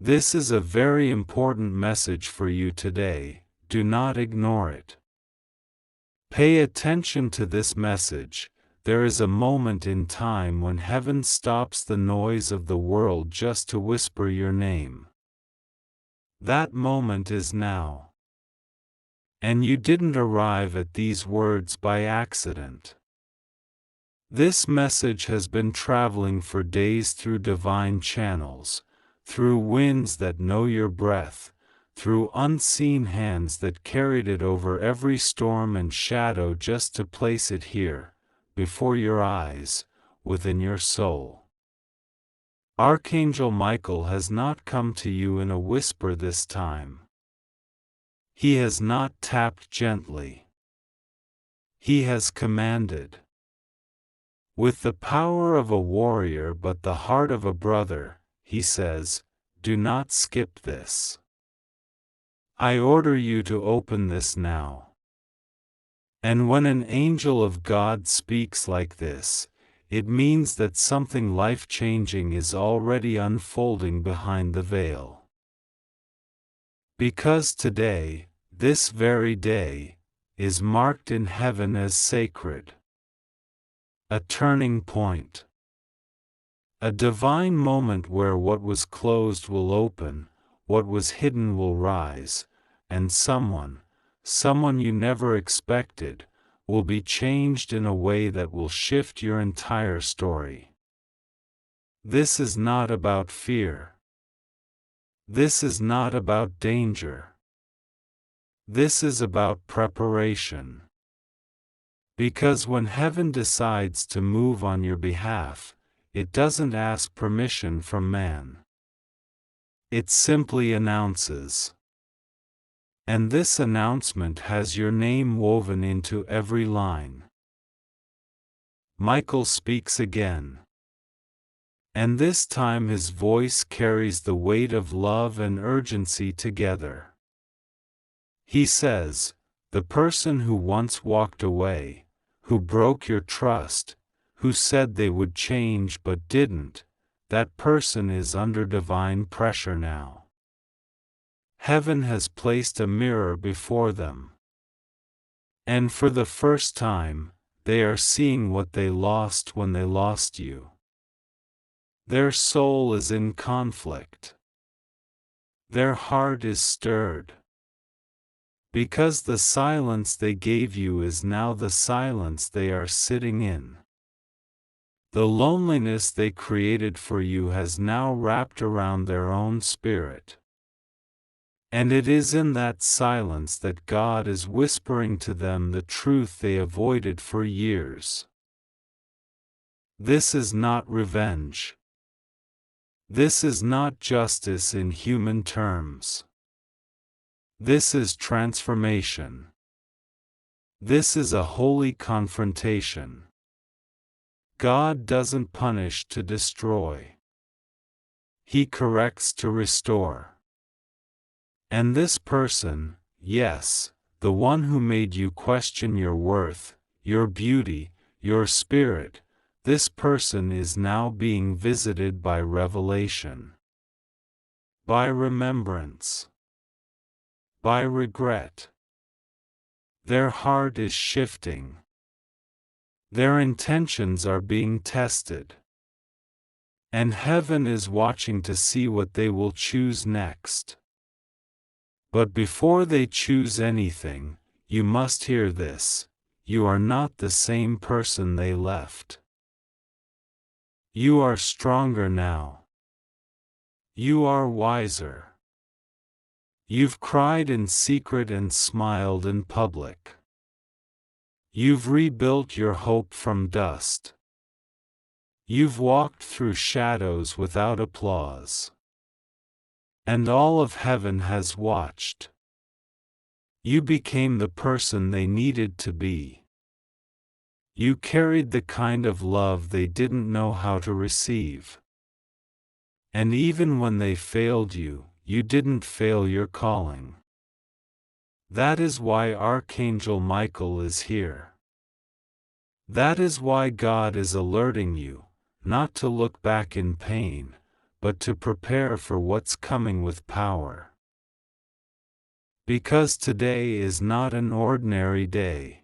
This is a very important message for you today. Do not ignore it. Pay attention to this message. There is a moment in time when heaven stops the noise of the world just to whisper your name. That moment is now. And you didn't arrive at these words by accident. This message has been traveling for days through divine channels, through winds that know your breath, through unseen hands that carried it over every storm and shadow just to place it here, before your eyes, within your soul. Archangel Michael has not come to you in a whisper this time. He has not tapped gently. He has commanded. With the power of a warrior but the heart of a brother, he says, do not skip this. I order you to open this now. And when an angel of God speaks like this, it means that something life-changing is already unfolding behind the veil. Because today, this very day, is marked in heaven as sacred. A turning point. A divine moment where what was closed will open, what was hidden will rise, and someone you never expected, will be changed in a way that will shift your entire story. This is not about fear. This is not about danger. This is about preparation. Because when heaven decides to move on your behalf, it doesn't ask permission from man. It simply announces. And this announcement has your name woven into every line. Michael speaks again. And this time his voice carries the weight of love and urgency together. He says, the person who once walked away, who broke your trust, who said they would change but didn't, that person is under divine pressure now. Heaven has placed a mirror before them. And for the first time, they are seeing what they lost when they lost you. Their soul is in conflict. Their heart is stirred. Because the silence they gave you is now the silence they are sitting in. The loneliness they created for you has now wrapped around their own spirit. And it is in that silence that God is whispering to them the truth they avoided for years. This is not revenge. This is not justice in human terms. This is transformation. This is a holy confrontation. God doesn't punish to destroy. He corrects to restore. And this person, yes, the one who made you question your worth, your beauty, your spirit, this person is now being visited by revelation, by remembrance, by regret. Their heart is shifting. Their intentions are being tested. And heaven is watching to see what they will choose next. But before they choose anything, you must hear this: you are not the same person they left. You are stronger now. You are wiser. You've cried in secret and smiled in public. You've rebuilt your hope from dust. You've walked through shadows without applause. And all of heaven has watched. You became the person they needed to be. You carried the kind of love they didn't know how to receive. And even when they failed you, you didn't fail your calling. That is why Archangel Michael is here. That is why God is alerting you, not to look back in pain, but to prepare for what's coming with power. Because today is not an ordinary day.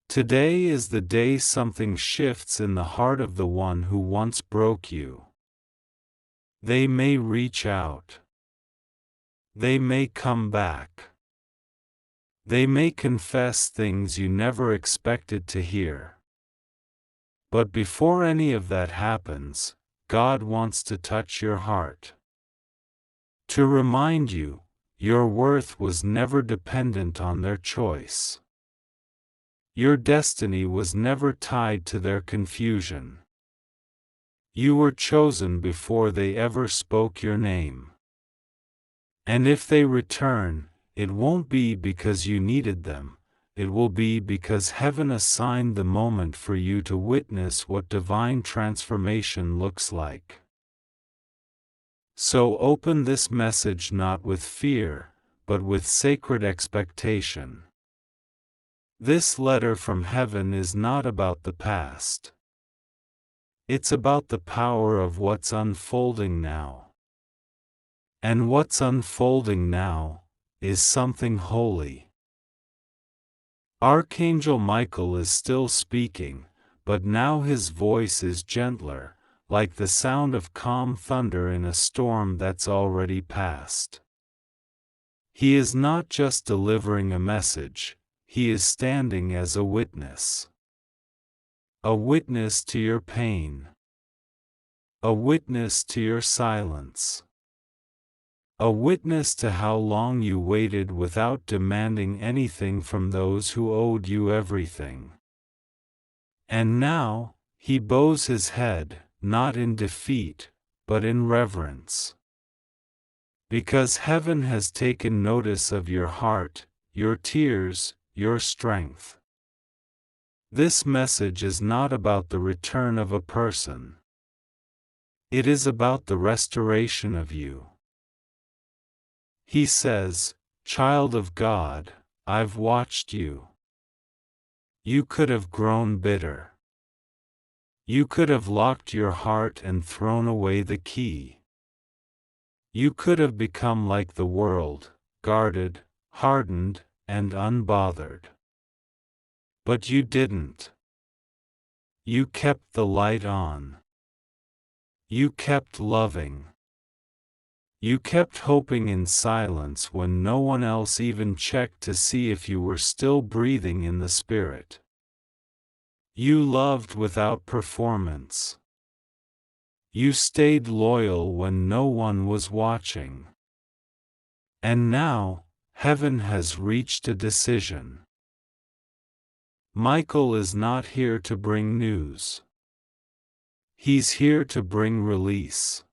Today is the day something shifts in the heart of the one who once broke you. They may reach out. They may come back. They may confess things you never expected to hear. But before any of that happens, God wants to touch your heart. To remind you, your worth was never dependent on their choice. Your destiny was never tied to their confusion. You were chosen before they ever spoke your name. And if they return, it won't be because you needed them, it will be because heaven assigned the moment for you to witness what divine transformation looks like. So open this message not with fear, but with sacred expectation. This letter from heaven is not about the past. It's about the power of what's unfolding now. And what's unfolding now is something holy. Archangel Michael is still speaking, but now his voice is gentler, like the sound of calm thunder in a storm that's already passed. He is not just delivering a message, he is standing as a witness. A witness to your pain. A witness to your silence. A witness to how long you waited without demanding anything from those who owed you everything. And now, he bows his head, not in defeat, but in reverence. Because heaven has taken notice of your heart, your tears, your strength. This message is not about the return of a person. It is about the restoration of you. He says, "Child of God, I've watched you. You could have grown bitter. You could have locked your heart and thrown away the key. You could have become like the world, guarded, hardened, and unbothered. But you didn't. You kept the light on. You kept loving. You kept hoping in silence when no one else even checked to see if you were still breathing in the spirit. You loved without performance. You stayed loyal when no one was watching. And now, heaven has reached a decision. Michael is not here to bring news. He's here to bring release.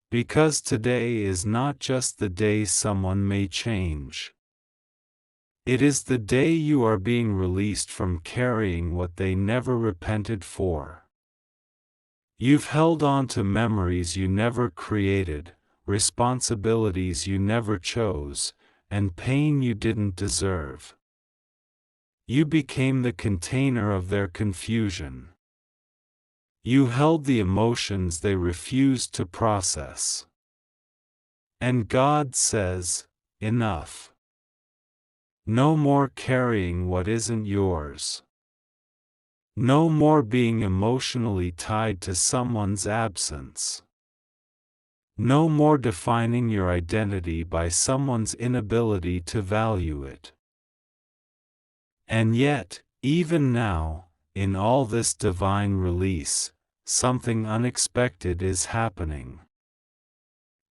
Because today is not just the day someone may change. It is the day you are being released from carrying what they never repented for. You've held on to memories you never created, responsibilities you never chose, and pain you didn't deserve. You became the container of their confusion. You held the emotions they refused to process. And God says, enough. No more carrying what isn't yours. No more being emotionally tied to someone's absence. No more defining your identity by someone's inability to value it. And yet, even now, in all this divine release, something unexpected is happening.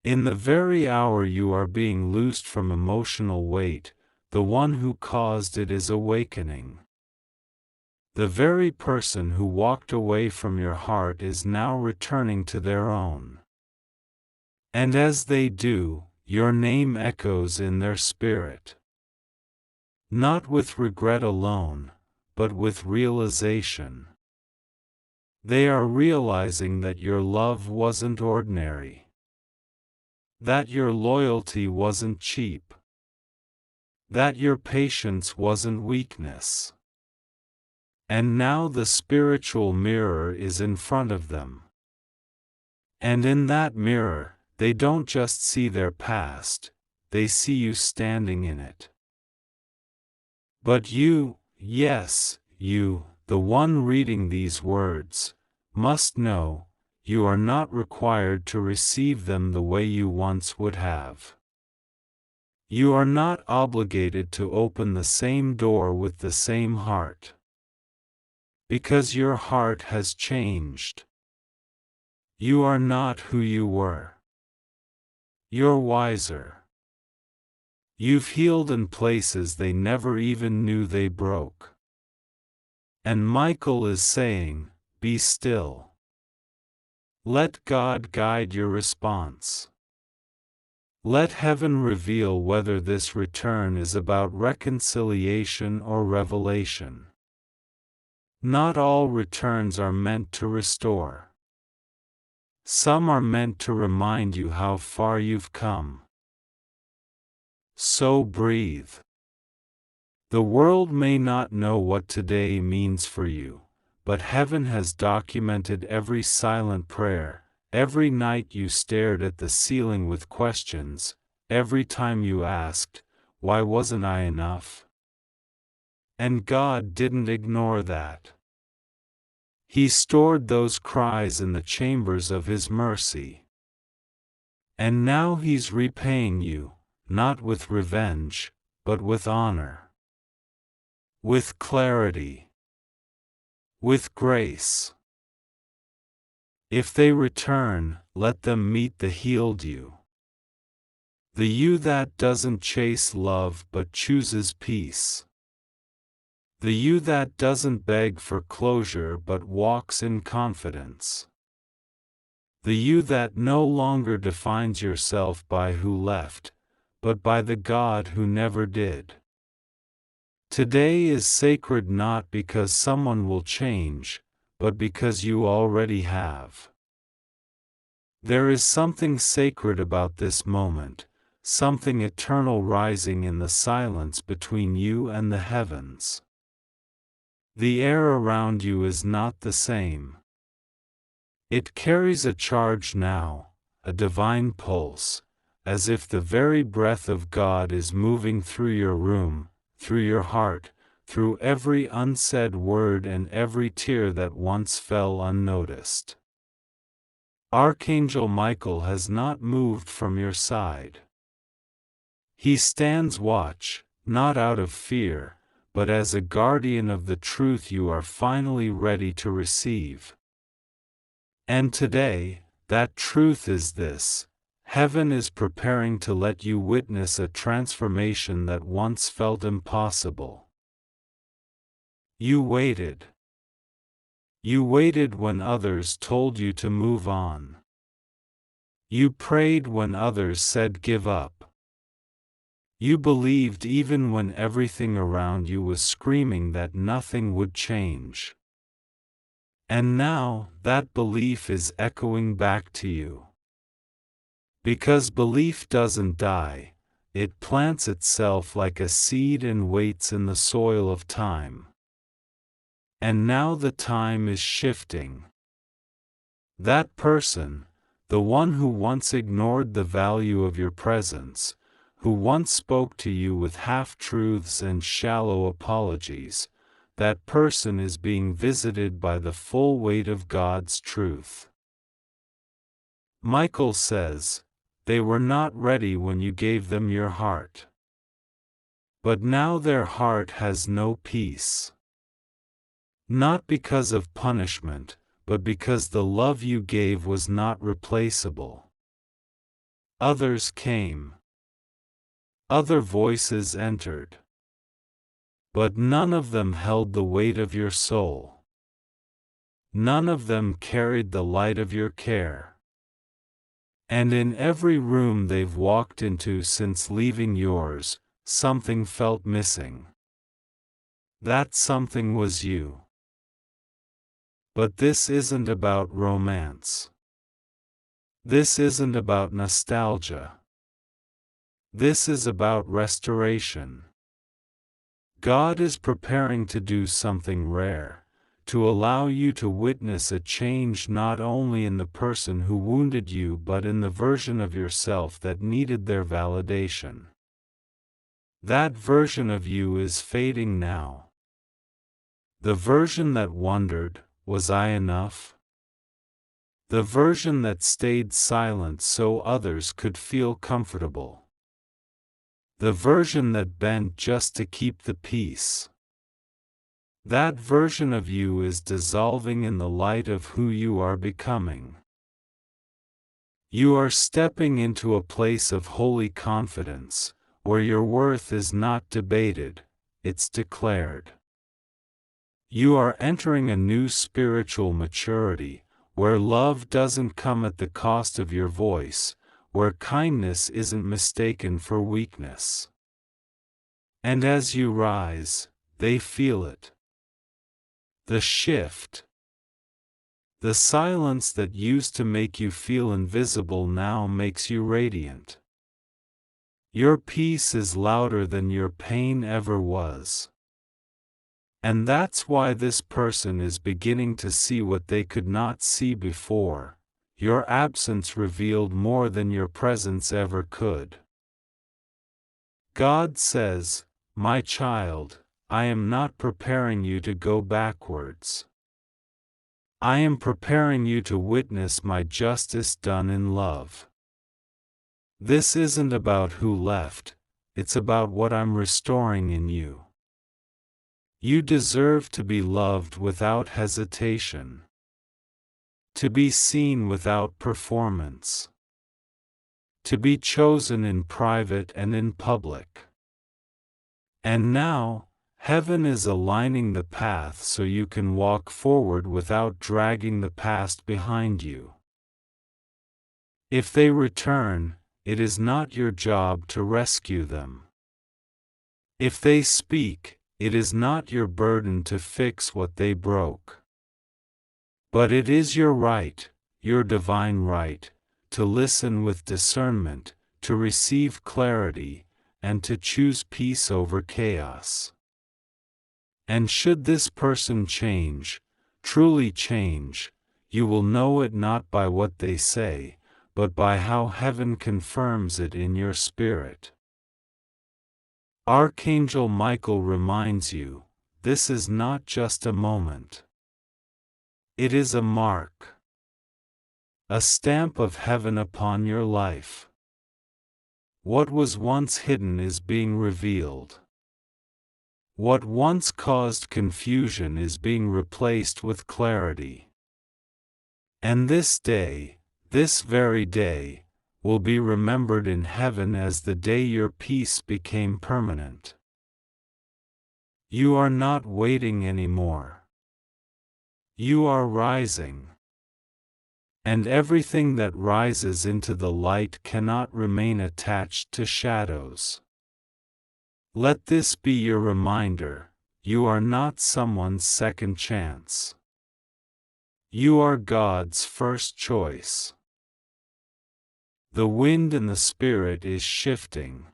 In the very hour you are being loosed from emotional weight, the one who caused it is awakening. The very person who walked away from your heart is now returning to their own. And as they do, your name echoes in their spirit. Not with regret alone, but with realization. They are realizing that your love wasn't ordinary. That your loyalty wasn't cheap. That your patience wasn't weakness. And now the spiritual mirror is in front of them. And in that mirror, they don't just see their past, they see you standing in it. But you, yes, you, the one reading these words, must know, you are not required to receive them the way you once would have. You are not obligated to open the same door with the same heart. Because your heart has changed. You are not who you were. You're wiser. You've healed in places they never even knew they broke. And Michael is saying, be still. Let God guide your response. Let heaven reveal whether this return is about reconciliation or revelation. Not all returns are meant to restore. Some are meant to remind you how far you've come. So breathe. The world may not know what today means for you, but heaven has documented every silent prayer, every night you stared at the ceiling with questions, every time you asked, why wasn't I enough? And God didn't ignore that. He stored those cries in the chambers of His mercy. And now He's repaying you, not with revenge, but with honor. With clarity. With grace. If they return, let them meet the healed you. The you that doesn't chase love but chooses peace. The you that doesn't beg for closure but walks in confidence. The you that no longer defines yourself by who left, but by the God who never did. Today is sacred not because someone will change, but because you already have. There is something sacred about this moment, something eternal rising in the silence between you and the heavens. The air around you is not the same. It carries a charge now, a divine pulse, as if the very breath of God is moving through your room, through your heart, through every unsaid word and every tear that once fell unnoticed. Archangel Michael has not moved from your side. He stands watch, not out of fear, but as a guardian of the truth you are finally ready to receive. And today, that truth is this: heaven is preparing to let you witness a transformation that once felt impossible. You waited. You waited when others told you to move on. You prayed when others said give up. You believed even when everything around you was screaming that nothing would change. And now, that belief is echoing back to you. Because belief doesn't die, it plants itself like a seed and waits in the soil of time. And now the time is shifting. That person, the one who once ignored the value of your presence, who once spoke to you with half-truths and shallow apologies, that person is being visited by the full weight of God's truth. Michael says, they were not ready when you gave them your heart. But now their heart has no peace. Not because of punishment, but because the love you gave was not replaceable. Others came. Other voices entered. But none of them held the weight of your soul. None of them carried the light of your care. And in every room they've walked into since leaving yours, something felt missing. That something was you. But this isn't about romance. This isn't about nostalgia. This is about restoration. God is preparing to do something rare, to allow you to witness a change not only in the person who wounded you but in the version of yourself that needed their validation. That version of you is fading now. The version that wondered, was I enough? The version that stayed silent so others could feel comfortable. The version that bent just to keep the peace. That version of you is dissolving in the light of who you are becoming. You are stepping into a place of holy confidence, where your worth is not debated, it's declared. You are entering a new spiritual maturity, where love doesn't come at the cost of your voice, where kindness isn't mistaken for weakness. And as you rise, they feel it. The shift. The silence that used to make you feel invisible now makes you radiant. Your peace is louder than your pain ever was. And that's why this person is beginning to see what they could not see before. Your absence revealed more than your presence ever could. God says, "My child, I am not preparing you to go backwards. I am preparing you to witness my justice done in love. This isn't about who left, it's about what I'm restoring in you. You deserve to be loved without hesitation. To be seen without performance. To be chosen in private and in public. And now, heaven is aligning the path so you can walk forward without dragging the past behind you. If they return, it is not your job to rescue them. If they speak, it is not your burden to fix what they broke. But it is your right, your divine right, to listen with discernment, to receive clarity, and to choose peace over chaos. And should this person change, truly change, you will know it not by what they say, but by how heaven confirms it in your spirit. Archangel Michael reminds you, this is not just a moment. It is a mark. A stamp of heaven upon your life. What was once hidden is being revealed. What once caused confusion is being replaced with clarity. And this day, this very day, will be remembered in heaven as the day your peace became permanent. You are not waiting anymore. You are rising. And everything that rises into the light cannot remain attached to shadows. Let this be your reminder, you are not someone's second chance. You are God's first choice. The wind in the spirit is shifting.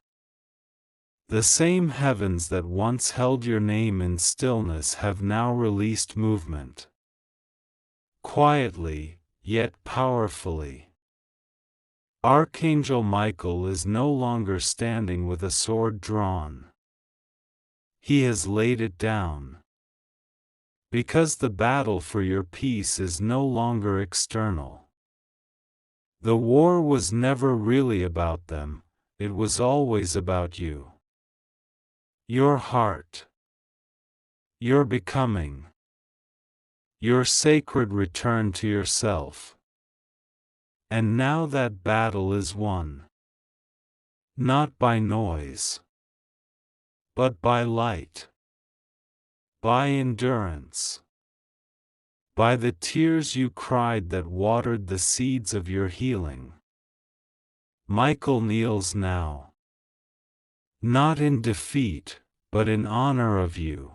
The same heavens that once held your name in stillness have now released movement. Quietly, yet powerfully. Archangel Michael is no longer standing with a sword drawn. He has laid it down. Because the battle for your peace is no longer external. The war was never really about them, it was always about you. Your heart. Your becoming. Your sacred return to yourself. And now that battle is won. Not by noise. But by light. By endurance. By the tears you cried that watered the seeds of your healing. Michael kneels now. Not in defeat, but in honor of you.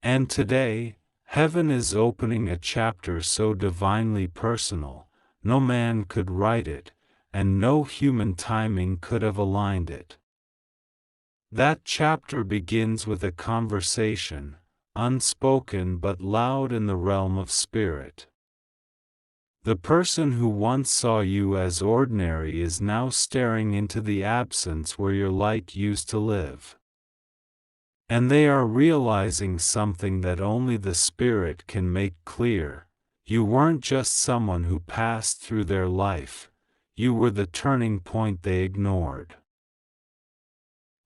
And today, heaven is opening a chapter so divinely personal, no man could write it, and no human timing could have aligned it. That chapter begins with a conversation, unspoken but loud in the realm of spirit. The person who once saw you as ordinary is now staring into the absence where your light used to live. And they are realizing something that only the Spirit can make clear. You weren't just someone who passed through their life, you were the turning point they ignored.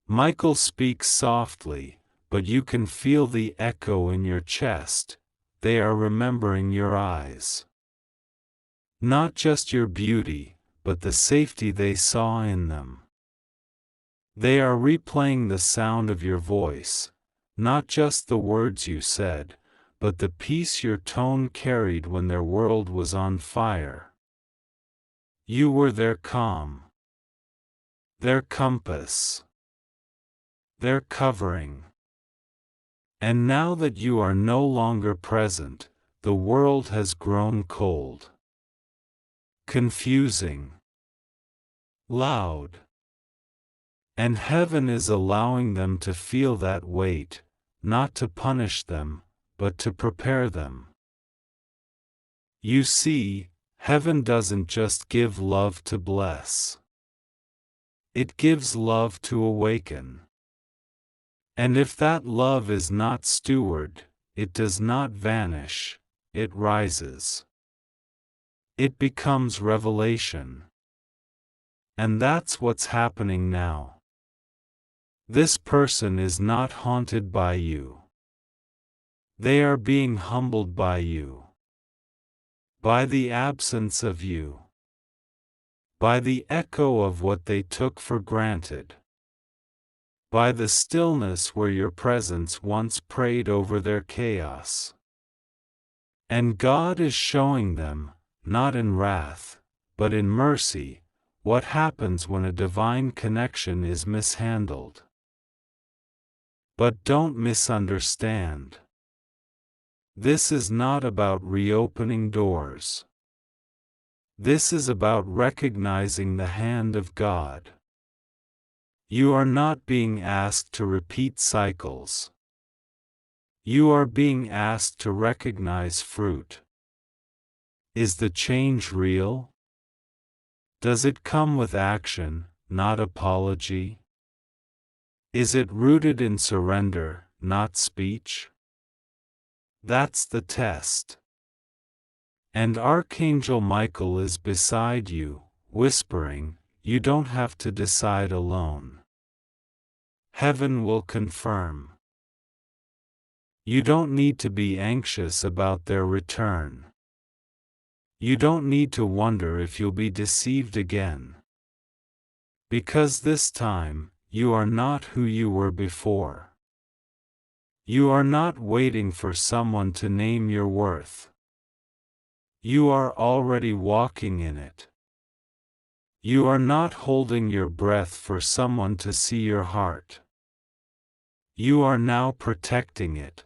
Michael speaks softly, but you can feel the echo in your chest. They are remembering your eyes. Not just your beauty, but the safety they saw in them. They are replaying the sound of your voice, not just the words you said, but the peace your tone carried when their world was on fire. You were their calm, their compass, their covering. And now that you are no longer present, the world has grown cold, confusing, loud. And heaven is allowing them to feel that weight, not to punish them, but to prepare them. You see, heaven doesn't just give love to bless. It gives love to awaken. And if that love is not stewarded, it does not vanish, it rises. It becomes revelation. And that's what's happening now. This person is not haunted by you. They are being humbled by you. By the absence of you. By the echo of what they took for granted. By the stillness where your presence once prayed over their chaos. And God is showing them, not in wrath, but in mercy, what happens when a divine connection is mishandled. But don't misunderstand. This is not about reopening doors. This is about recognizing the hand of God. You are not being asked to repeat cycles. You are being asked to recognize fruit. Is the change real? Does it come with action, not apology? Is it rooted in surrender, not speech? That's the test. And Archangel Michael is beside you, whispering, you don't have to decide alone. Heaven will confirm. You don't need to be anxious about their return. You don't need to wonder if you'll be deceived again. Because this time, you are not who you were before. You are not waiting for someone to name your worth. You are already walking in it. You are not holding your breath for someone to see your heart. You are now protecting it.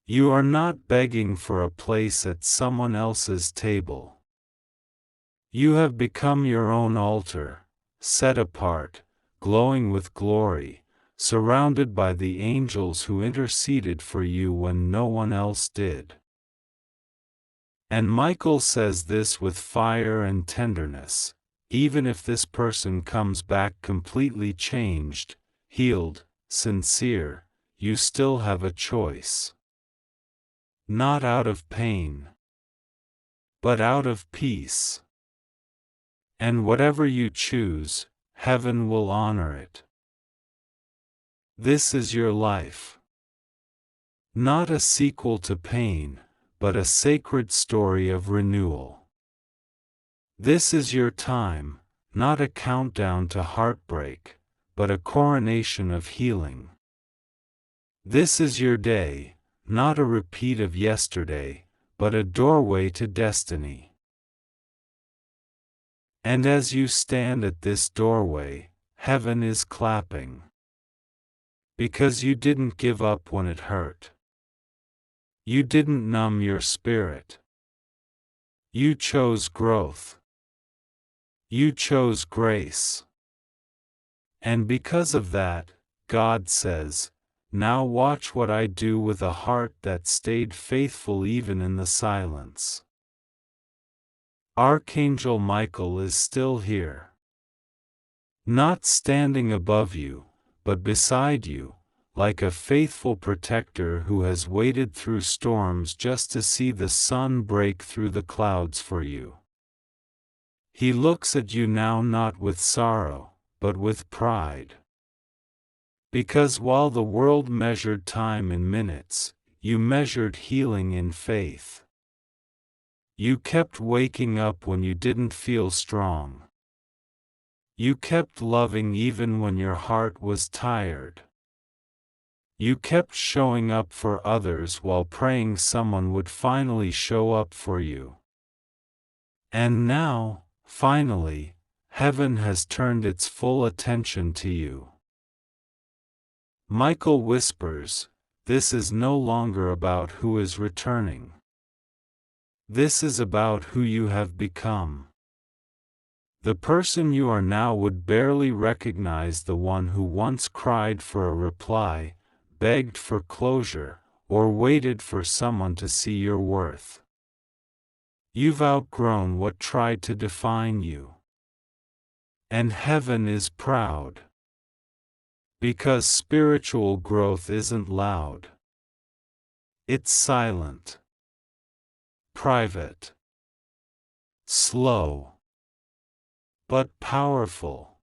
You are not begging for a place at someone else's table. You have become your own altar, set apart, glowing with glory, surrounded by the angels who interceded for you when no one else did. And Michael says this with fire and tenderness, even if this person comes back completely changed, healed, sincere, you still have a choice. Not out of pain, but out of peace. And whatever you choose, heaven will honor it. This is your life. Not a sequel to pain, but a sacred story of renewal. This is your time, not a countdown to heartbreak, but a coronation of healing. This is your day, not a repeat of yesterday, but a doorway to destiny. And as you stand at this doorway, heaven is clapping. Because you didn't give up when it hurt. You didn't numb your spirit. You chose growth. You chose grace. And because of that, God says, Now watch what I do with a heart that stayed faithful even in the silence. Archangel Michael is still here. Not standing above you, but beside you, like a faithful protector who has waited through storms just to see the sun break through the clouds for you. He looks at you now not with sorrow, but with pride. Because while the world measured time in minutes, you measured healing in faith. You kept waking up when you didn't feel strong. You kept loving even when your heart was tired. You kept showing up for others while praying someone would finally show up for you. And now, finally, heaven has turned its full attention to you. Michael whispers, "This is no longer about who is returning. This is about who you have become." The person you are now would barely recognize the one who once cried for a reply, begged for closure, or waited for someone to see your worth. You've outgrown what tried to define you. And heaven is proud. Because spiritual growth isn't loud. It's silent. Private. Slow. But powerful.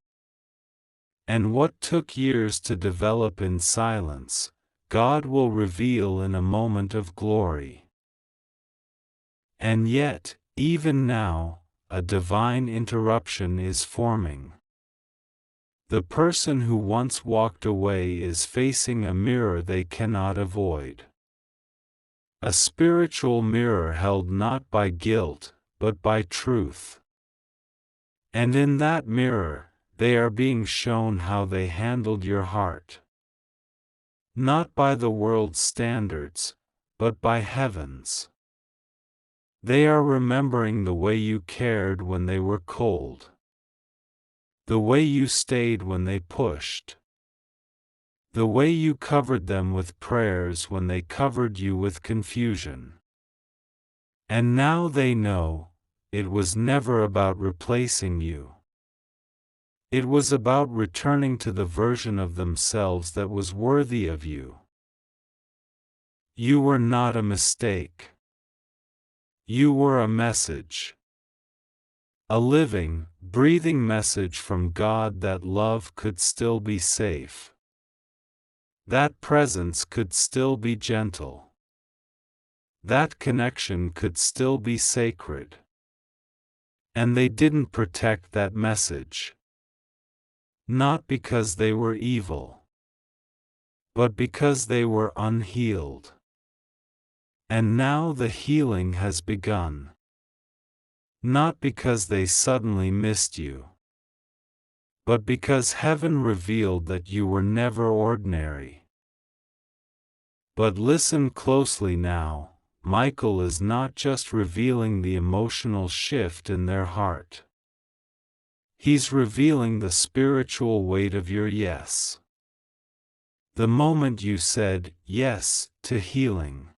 And what took years to develop in silence, God will reveal in a moment of glory. And yet, even now, a divine interruption is forming. The person who once walked away is facing a mirror they cannot avoid. A spiritual mirror held not by guilt, but by truth. And in that mirror, they are being shown how they handled your heart. Not by the world's standards, but by heaven's. They are remembering the way you cared when they were cold. The way you stayed when they pushed. The way you covered them with prayers when they covered you with confusion. And now they know, it was never about replacing you. It was about returning to the version of themselves that was worthy of you. You were not a mistake. You were a message. A living, breathing message from God that love could still be safe. That presence could still be gentle. That connection could still be sacred. And they didn't protect that message. Not because they were evil, but because they were unhealed. And now the healing has begun. Not because they suddenly missed you, but because heaven revealed that you were never ordinary. But listen closely now, Michael is not just revealing the emotional shift in their heart. He's revealing the spiritual weight of your yes. The moment you said yes to healing.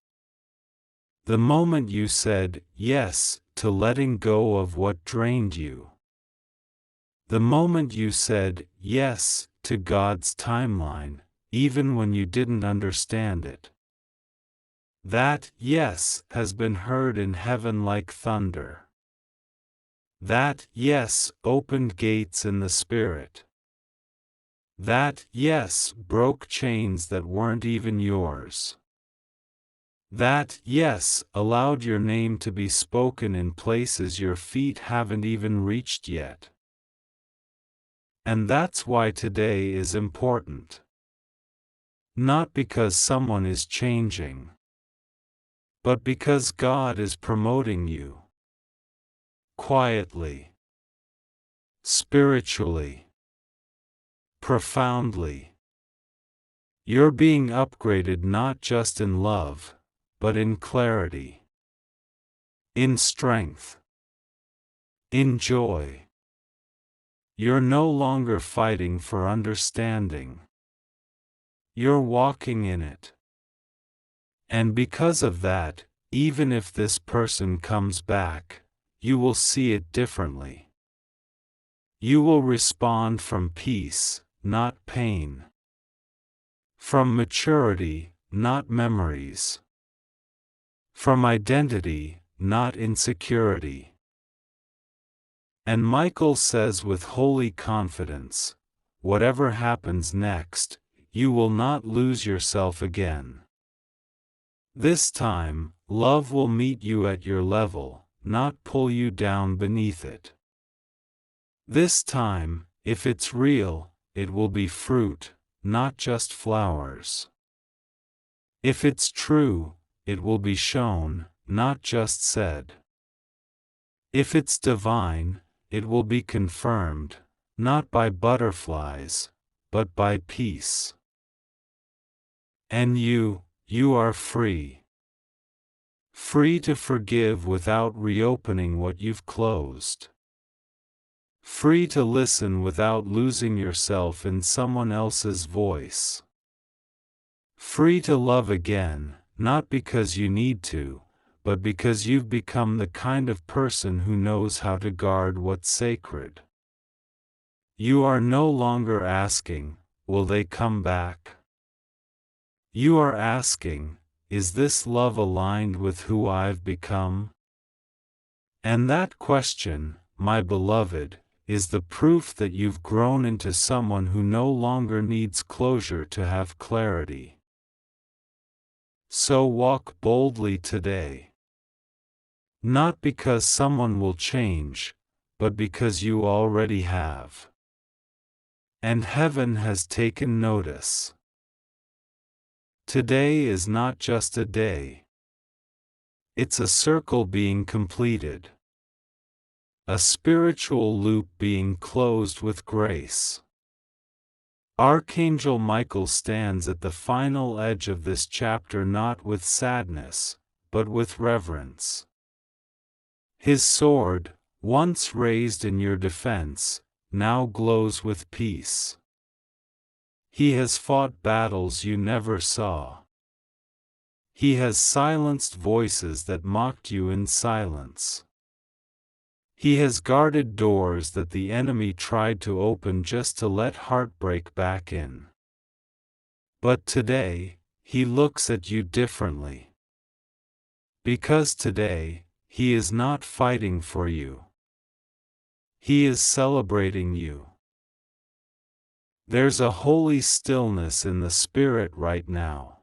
The moment you said yes to letting go of what drained you. The moment you said yes to God's timeline, even when you didn't understand it. That yes has been heard in heaven like thunder. That yes opened gates in the Spirit. That yes broke chains that weren't even yours. That yes allowed your name to be spoken in places your feet haven't even reached yet. And that's why today is important. Not because someone is changing, but because God is promoting you. Quietly. Spiritually. Profoundly. You're being upgraded not just in love, but in clarity. In strength. In joy. You're no longer fighting for understanding. you're walking in it. And because of that, even if this person comes back, you will see it differently. You will respond from peace, not pain. From maturity, not memories. From identity, not insecurity. And Michael says with holy confidence, whatever happens next, you will not lose yourself again. This time, love will meet you at your level, not pull you down beneath it. This time, if it's real, it will be fruit, not just flowers. If it's true, it will be shown, not just said. If it's divine, it will be confirmed, not by butterflies, but by peace. And you are free. Free to forgive without reopening what you've closed. Free to listen without losing yourself in someone else's voice. Free to love again, not because you need to, but because you've become the kind of person who knows how to guard what's sacred. You are no longer asking, will they come back? You are asking, is this love aligned with who I've become? And that question, my beloved, is the proof that you've grown into someone who no longer needs closure to have clarity. So walk boldly today. Not because someone will change, but because you already have. And heaven has taken notice. Today is not just a day. It's a circle being completed. A spiritual loop being closed with grace. Archangel Michael stands at the final edge of this chapter not with sadness, but with reverence. His sword, once raised in your defense, now glows with peace. He has fought battles you never saw. He has silenced voices that mocked you in silence. He has guarded doors that the enemy tried to open just to let heartbreak back in. But today, he looks at you differently. Because today, he is not fighting for you. He is celebrating you. There's a holy stillness in the spirit right now.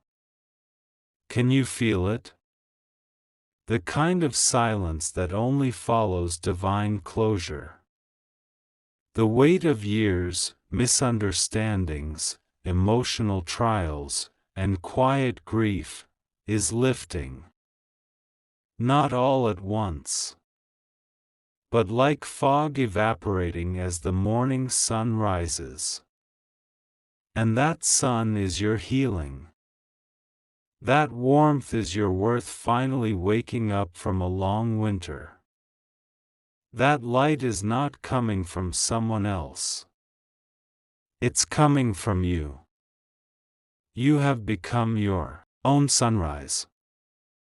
Can you feel it? The kind of silence that only follows divine closure. The weight of years, misunderstandings, emotional trials, and quiet grief is lifting. Not all at once, but like fog evaporating as the morning sun rises. And that sun is your healing. That warmth is your worth finally waking up from a long winter. That light is not coming from someone else. It's coming from you. You have become your own sunrise.